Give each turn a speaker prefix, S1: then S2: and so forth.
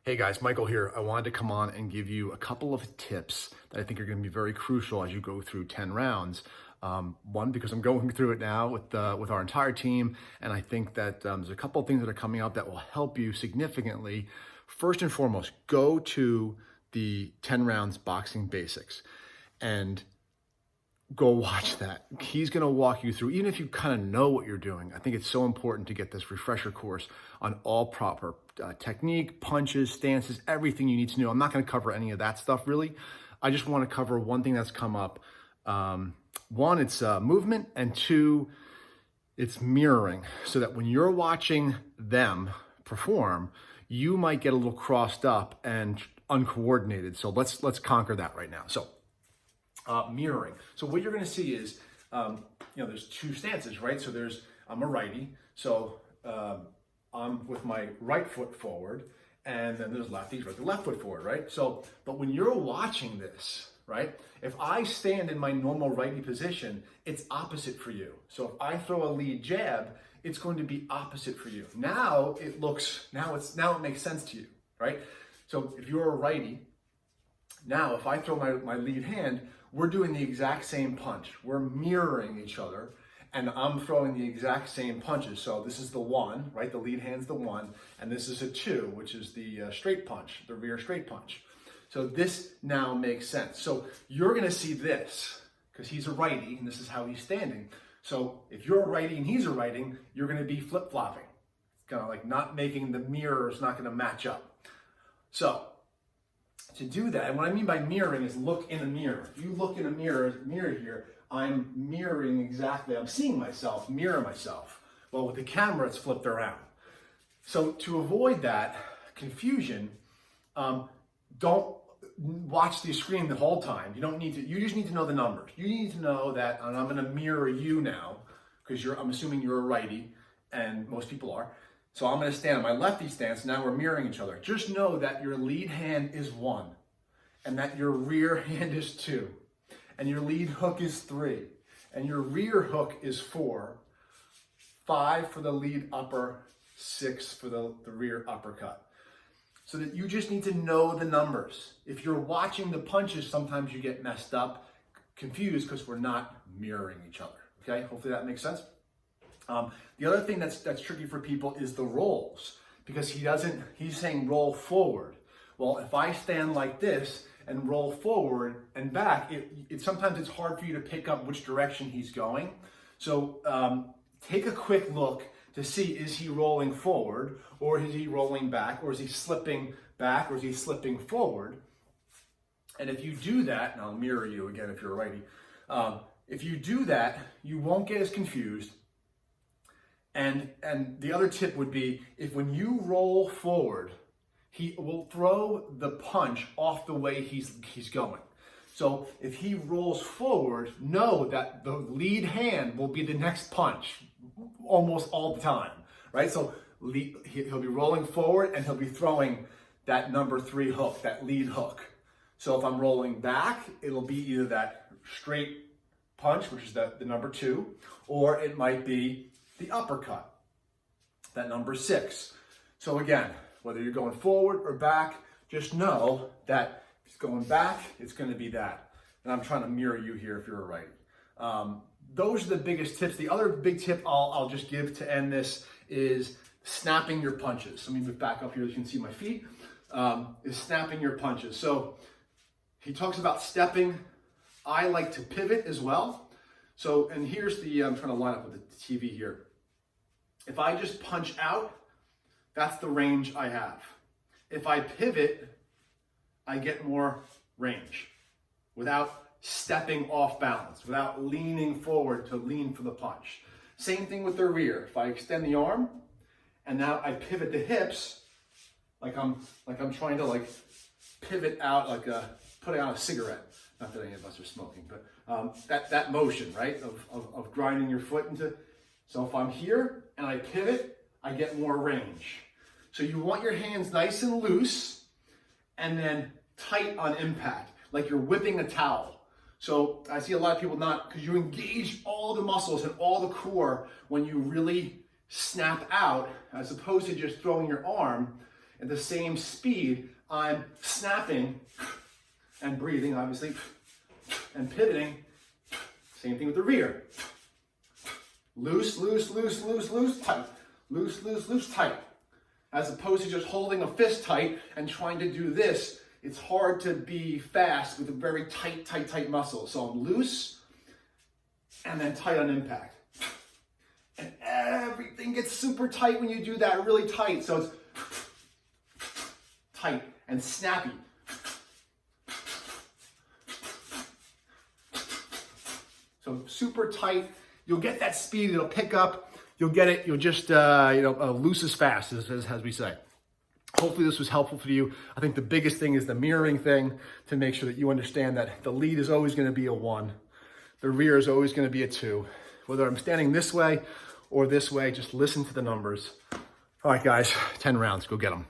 S1: Hey guys, Michael here. I wanted to come on and give you a couple of tips that I think are going to be very crucial as you go through 10 rounds. One, because I'm going through it now with our entire team, and I think that there's a couple of things that are coming up that will help you significantly. First and foremost, go to the 10 rounds boxing basics and go watch that. He's going to walk you through, even if you kind of know what you're doing. I think it's so important to get this refresher course on all proper technique, punches, stances, everything you need to know. I'm not going to cover any of that stuff really. I just want to cover one thing that's come up. One, it's movement, and two, it's mirroring, so that when you're watching them perform, you might get a little crossed up and uncoordinated. So let's conquer that right now. So mirroring. So what you're going to see is, there's two stances, right? So I'm a righty, so I'm with my right foot forward, and then there's lefties with the left foot forward, right? So, but when you're watching this, right? If I stand in my normal righty position, it's opposite for you. So if I throw a lead jab, it's going to be opposite for you. Now it makes sense to you, right? So if you're a righty, now if I throw my lead hand, we're doing the exact same punch. We're mirroring each other, and I'm throwing the exact same punches. So this is the one, right? The lead hand's the one, and this is a two, which is the straight punch, the rear straight punch. So this now makes sense. So you're gonna see this, because he's a righty, and this is how he's standing. So if you're a righty and he's a righty, you're gonna be flip-flopping. It's kind of like not making the mirrors not gonna match up. So to do that, and what I mean by mirroring is look in a mirror. If you look in a mirror here, I'm mirroring exactly, I'm seeing myself, mirror myself. Well, with the camera, it's flipped around. So to avoid that confusion, don't watch the screen the whole time. You just need to know the numbers. You need to know that, and I'm gonna mirror you now, because I'm assuming you're a righty, and most people are. So I'm gonna stand on my lefty stance, now we're mirroring each other. Just know that your lead hand is 1, and that your rear hand is 2, and your lead hook is 3, and your rear hook is 4, 5 for the lead upper, 6 for the rear uppercut. So that you just need to know the numbers. If you're watching the punches, sometimes you get messed up, confused, because we're not mirroring each other, okay? Hopefully that makes sense. The other thing that's tricky for people is the rolls, because he's saying roll forward. Well, if I stand like this and roll forward and back, sometimes it's hard for you to pick up which direction he's going. So take a quick look to see, is he rolling forward, or is he rolling back, or is he slipping back, or is he slipping forward? And if you do that, and I'll mirror you again if you're a righty, if you do that, you won't get as confused. And the other tip would be, if when you roll forward, he will throw the punch off the way he's going. So if he rolls forward, know that the lead hand will be the next punch almost all the time, right? So he'll be rolling forward and he'll be throwing that number 3 hook, that lead hook. So if I'm rolling back, it'll be either that straight punch, which is the number 2, or it might be the uppercut, that number 6. So again, whether you're going forward or back, just know that if it's going back, it's going to be that. And I'm trying to mirror you here if you're a righty. Those are the biggest tips. The other big tip I'll just give to end this is snapping your punches. Let me move back up here so you can see my feet. Is snapping your punches. So he talks about stepping. I like to pivot as well. So, and here's I'm trying to line up with the TV here. If I just punch out, that's the range I have. If I pivot, I get more range without stepping off balance, without leaning forward to lean for the punch. Same thing with the rear. If I extend the arm and now I pivot the hips, like I'm trying to pivot out, putting out a cigarette. Not that any of us are smoking, but that motion, right, of grinding your foot into. So if I'm here and I pivot, I get more range. So you want your hands nice and loose and then tight on impact, like you're whipping a towel. So I see a lot of people not, because you engage all the muscles and all the core when you really snap out, as opposed to just throwing your arm at the same speed, I'm snapping and breathing, obviously, and pivoting. Same thing with the rear. Loose, loose, loose, loose, loose, tight. Loose, loose, loose, tight. As opposed to just holding a fist tight and trying to do this. It's hard to be fast with a very tight, tight, tight muscle. So I'm loose and then tight on impact. And everything gets super tight when you do that, really tight. So it's tight and snappy. So super tight. You'll get that speed. It'll pick up. You'll get it. You'll just, loose as fast, as we say. Hopefully this was helpful for you. I think the biggest thing is the mirroring thing, to make sure that you understand that the lead is always going to be a 1. The rear is always going to be a 2. Whether I'm standing this way or this way, just listen to the numbers. All right, guys, 10 rounds. Go get them.